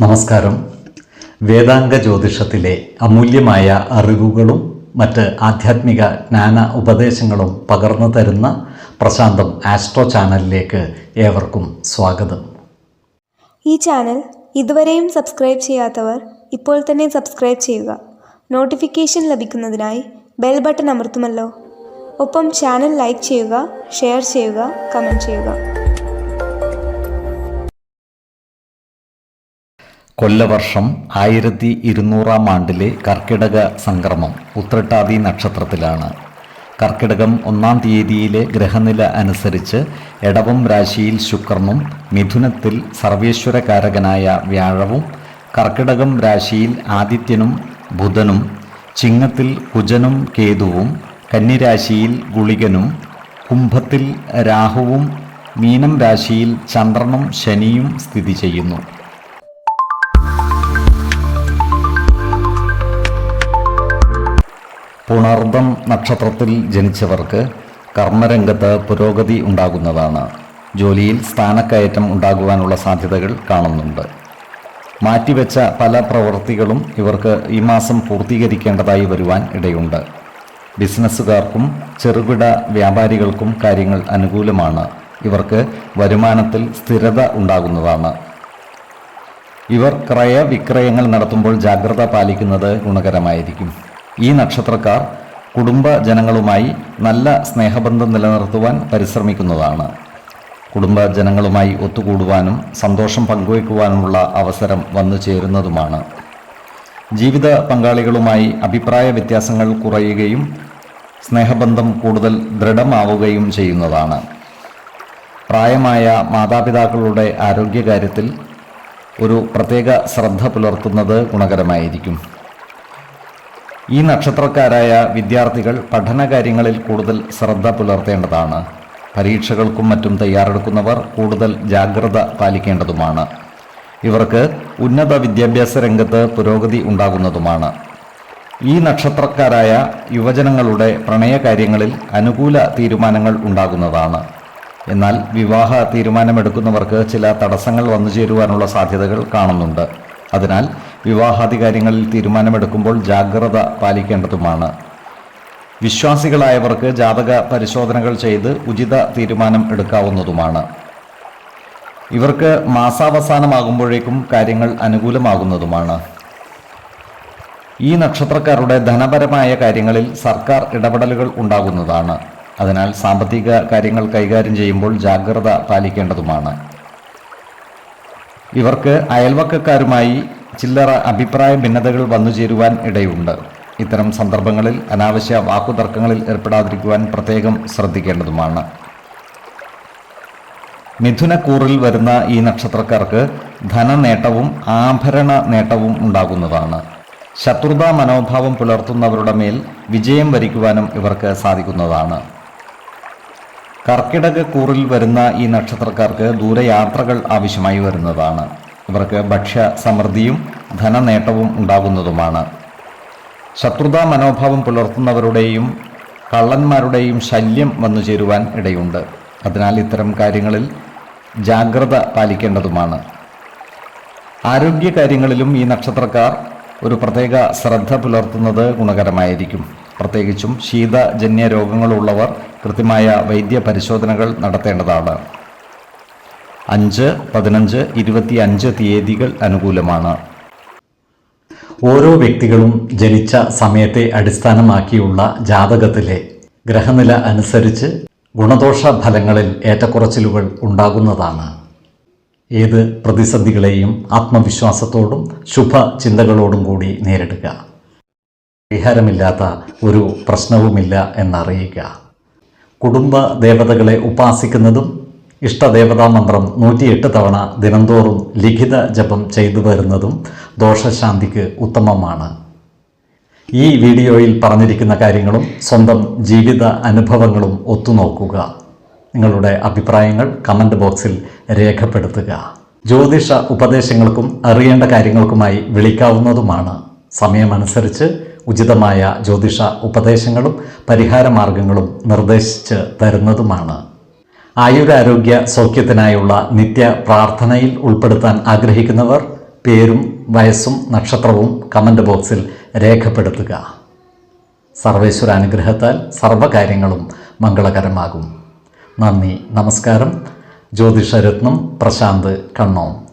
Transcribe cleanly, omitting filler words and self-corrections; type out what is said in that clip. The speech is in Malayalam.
നമസ്കാരം. വേദാംഗ ജ്യോതിഷത്തിലെ അമൂല്യമായ അറിവുകളും മറ്റ് ആധ്യാത്മിക ജ്ഞാന ഉപദേശങ്ങളും പകർന്നു തരുന്ന പ്രശാന്തം ആസ്ട്രോ ചാനലിലേക്ക് ഏവർക്കും സ്വാഗതം. ഈ ചാനൽ ഇതുവരെയും സബ്സ്ക്രൈബ് ചെയ്യാത്തവർ ഇപ്പോൾ തന്നെ സബ്സ്ക്രൈബ് ചെയ്യുക. നോട്ടിഫിക്കേഷൻ ലഭിക്കുന്നതിനായി ബെൽ ബട്ടൺ അമർത്തുമല്ലോ. ഒപ്പം ചാനൽ ലൈക്ക് ചെയ്യുക, ഷെയർ ചെയ്യുക, കമൻറ്റ് ചെയ്യുക. കൊല്ലവർഷം 1200 ആണ്ടിലെ കർക്കിടക സംക്രമം ഉത്രട്ടാതി നക്ഷത്രത്തിലാണ്. കർക്കിടകം 1 തീയതിയിലെ ഗ്രഹനില അനുസരിച്ച് എടവം രാശിയിൽ ശുക്രനും മിഥുനത്തിൽ സർവേശ്വരകാരകനായ വ്യാഴവും, കർക്കിടകം രാശിയിൽ ആദിത്യനും ബുധനും, ചിങ്ങത്തിൽ കുജനും കേതുവും, കന്നിരാശിയിൽ ഗുളികനും, കുംഭത്തിൽ രാഹുവും, മീനം രാശിയിൽ ചന്ദ്രനും ശനിയും സ്ഥിതി ചെയ്യുന്നു. പുണർദം നക്ഷത്രത്തിൽ ജനിച്ചവർക്ക് കർമ്മരംഗത്ത് പുരോഗതി ഉണ്ടാകുന്നതാണ്. ജോലിയിൽ സ്ഥാനക്കയറ്റം ഉണ്ടാകുവാനുള്ള സാധ്യതകൾ കാണുന്നുണ്ട്. മാറ്റിവെച്ച പല പ്രവൃത്തികളും ഇവർക്ക് ഈ മാസം പൂർത്തീകരിക്കേണ്ടതായി വരുവാൻ ഇടയുണ്ട്. ബിസിനസ്സുകാർക്കും ചെറുകിട വ്യാപാരികൾക്കും കാര്യങ്ങൾ അനുകൂലമാണ്. ഇവർക്ക് വരുമാനത്തിൽ സ്ഥിരത ഉണ്ടാകുന്നതാണ്. ഇവർ ക്രയവിക്രയങ്ങൾ നടത്തുമ്പോൾ ജാഗ്രത പാലിക്കുന്നത് ഗുണകരമായിരിക്കും. ഈ നക്ഷത്രക്കാർ കുടുംബജനങ്ങളുമായി നല്ല സ്നേഹബന്ധം നിലനിർത്തുവാൻ പരിശ്രമിക്കുന്നതാണ്. കുടുംബജനങ്ങളുമായി ഒത്തുകൂടുവാനും സന്തോഷം പങ്കുവയ്ക്കുവാനുമുള്ള അവസരം വന്നു ചേരുന്നതുമാണ്. ജീവിത പങ്കാളികളുമായി അഭിപ്രായ വ്യത്യാസങ്ങൾ കുറയുകയും സ്നേഹബന്ധം കൂടുതൽ ദൃഢമാവുകയും ചെയ്യുന്നതാണ്. പ്രായമായ മാതാപിതാക്കളുടെ ആരോഗ്യകാര്യത്തിൽ ഒരു പ്രത്യേക ശ്രദ്ധ പുലർത്തുന്നത് ഗുണകരമായിരിക്കും. ഈ നക്ഷത്രക്കാരായ വിദ്യാർത്ഥികൾ പഠനകാര്യങ്ങളിൽ കൂടുതൽ ശ്രദ്ധ പുലർത്തേണ്ടതാണ്. പരീക്ഷകൾക്കും മറ്റും തയ്യാറെടുക്കുന്നവർ കൂടുതൽ ജാഗ്രത പാലിക്കേണ്ടതുമാണ്. ഇവർക്ക് ഉന്നത വിദ്യാഭ്യാസ രംഗത്ത് പുരോഗതി ഉണ്ടാകുന്നതുമാണ്. ഈ നക്ഷത്രക്കാരായ യുവജനങ്ങളുടെ പ്രണയകാര്യങ്ങളിൽ അനുകൂല തീരുമാനങ്ങൾ ഉണ്ടാകുന്നതാണ്. എന്നാൽ വിവാഹ തീരുമാനമെടുക്കുന്നവർക്ക് ചില തടസ്സങ്ങൾ വന്നു ചേരുവാനുള്ള സാധ്യതകൾ കാണുന്നുണ്ട്. അതിനാൽ വിവാഹാദികാര്യങ്ങളിൽ തീരുമാനമെടുക്കുമ്പോൾ ജാഗ്രത പാലിക്കേണ്ടതുമാണ്. വിശ്വാസികളായവർക്ക് ജാതക പരിശോധനകൾ ചെയ്ത് ഉചിത തീരുമാനം എടുക്കാവുന്നതുമാണ്. ഇവർക്ക് മാസാവസാനമാകുമ്പോഴേക്കും കാര്യങ്ങൾ അനുകൂലമാകുന്നതുമാണ്. ഈ നക്ഷത്രക്കാരുടെ ധനപരമായ കാര്യങ്ങളിൽ സർക്കാർ ഇടപെടലുകൾ ഉണ്ടാകുന്നതാണ്. അതിനാൽ സാമ്പത്തിക കാര്യങ്ങൾ കൈകാര്യം ചെയ്യുമ്പോൾ ജാഗ്രത പാലിക്കേണ്ടതുമാണ്. ഇവർക്ക് അയൽവക്കക്കാരുമായി ചില്ലറ അഭിപ്രായ ഭിന്നതകൾ വന്നു ചേരുവാൻ ഇടയുണ്ട്. ഇത്തരം സന്ദർഭങ്ങളിൽ അനാവശ്യ വാക്കുതർക്കങ്ങളിൽ ഏർപ്പെടാതിരിക്കുവാൻ പ്രത്യേകം ശ്രദ്ധിക്കേണ്ടതുമാണ്. മിഥുനക്കൂറിൽ വരുന്ന ഈ നക്ഷത്രക്കാർക്ക് ധനനേട്ടവും ആഭരണ നേട്ടവും ഉണ്ടാകുന്നതാണ്. ശത്രുതാ മനോഭാവം പുലർത്തുന്നവരുടെ മേൽ വിജയം വരിക്കുവാനും ഇവർക്ക് സാധിക്കുന്നതാണ്. കർക്കിടകക്കൂറിൽ വരുന്ന ഈ നക്ഷത്രക്കാർക്ക് ദൂരയാത്രകൾ ആവശ്യമായി വരുന്നതാണ്. ഇവർക്ക് ഭക്ഷ്യ സമൃദ്ധിയും ധനനേട്ടവും ഉണ്ടാകുന്നതുമാണ്. ശത്രുതാ മനോഭാവം പുലർത്തുന്നവരുടെയും കള്ളന്മാരുടെയും ശല്യം വന്നു ചേരുവാൻ ഇടയുണ്ട്. അതിനാൽ ഇത്തരം കാര്യങ്ങളിൽ ജാഗ്രത പാലിക്കേണ്ടതുമാണ്. ആരോഗ്യകാര്യങ്ങളിലും ഈ നക്ഷത്രക്കാർ ഒരു പ്രത്യേക ശ്രദ്ധ പുലർത്തുന്നത് ഗുണകരമായിരിക്കും. പ്രത്യേകിച്ചും ശീതജന്യ രോഗങ്ങളുള്ളവർ കൃത്യമായ വൈദ്യ പരിശോധനകൾ നടത്തേണ്ടതാണ്. 5, 15, 25 തീയതികൾ അനുകൂലമാണ്. ഓരോ വ്യക്തികളും ജനിച്ച സമയത്തെ അടിസ്ഥാനമാക്കിയുള്ള ജാതകത്തിലെ ഗ്രഹനില അനുസരിച്ച് ഗുണദോഷ ഫലങ്ങളിൽ ഏറ്റക്കുറച്ചിലുകൾ ഉണ്ടാകുന്നതാണ്. ഏത് പ്രതിസന്ധികളെയും ആത്മവിശ്വാസത്തോടും ശുഭചിന്തകളോടും കൂടി നേരിടുക. പരിഹാരമില്ലാത്ത ഒരു പ്രശ്നവുമില്ല എന്നറിയുക. കുടുംബ ദേവതകളെ ഉപാസിക്കുന്നതും ഇഷ്ടദേവതാ മന്ത്രം 108 തവണ ദിനംതോറും ലിഖിത ജപം ചെയ്തു വരുന്നതും ദോഷശാന്തിക്ക് ഉത്തമമാണ്. ഈ വീഡിയോയിൽ പറഞ്ഞിരിക്കുന്ന കാര്യങ്ങളും സ്വന്തം ജീവിത അനുഭവങ്ങളും ഒത്തുനോക്കുക. നിങ്ങളുടെ അഭിപ്രായങ്ങൾ കമൻറ്റ് ബോക്സിൽ രേഖപ്പെടുത്തുക. ജ്യോതിഷ ഉപദേശങ്ങൾക്കും അറിയേണ്ട കാര്യങ്ങൾക്കുമായി വിളിക്കാവുന്നതുമാണ്. സമയമനുസരിച്ച് ഉചിതമായ ജ്യോതിഷ ഉപദേശങ്ങളും പരിഹാരമാർഗങ്ങളും നിർദ്ദേശിച്ച് തരുന്നതുമാണ്. ആയുരാരോഗ്യ സൗഖ്യത്തിനായുള്ള നിത്യ പ്രാർത്ഥനയിൽ ഉൾപ്പെടുത്താൻ ആഗ്രഹിക്കുന്നവർ പേരും വയസ്സും നക്ഷത്രവും കമൻ്റ് ബോക്സിൽ രേഖപ്പെടുത്തുക. സർവേശ്വര അനുഗ്രഹത്താൽ സർവ്വകാര്യങ്ങളും മംഗളകരമാകും. നന്ദി, നമസ്കാരം. ജ്യോതിഷരത്നം പ്രശാന്ത് കണ്ണോം.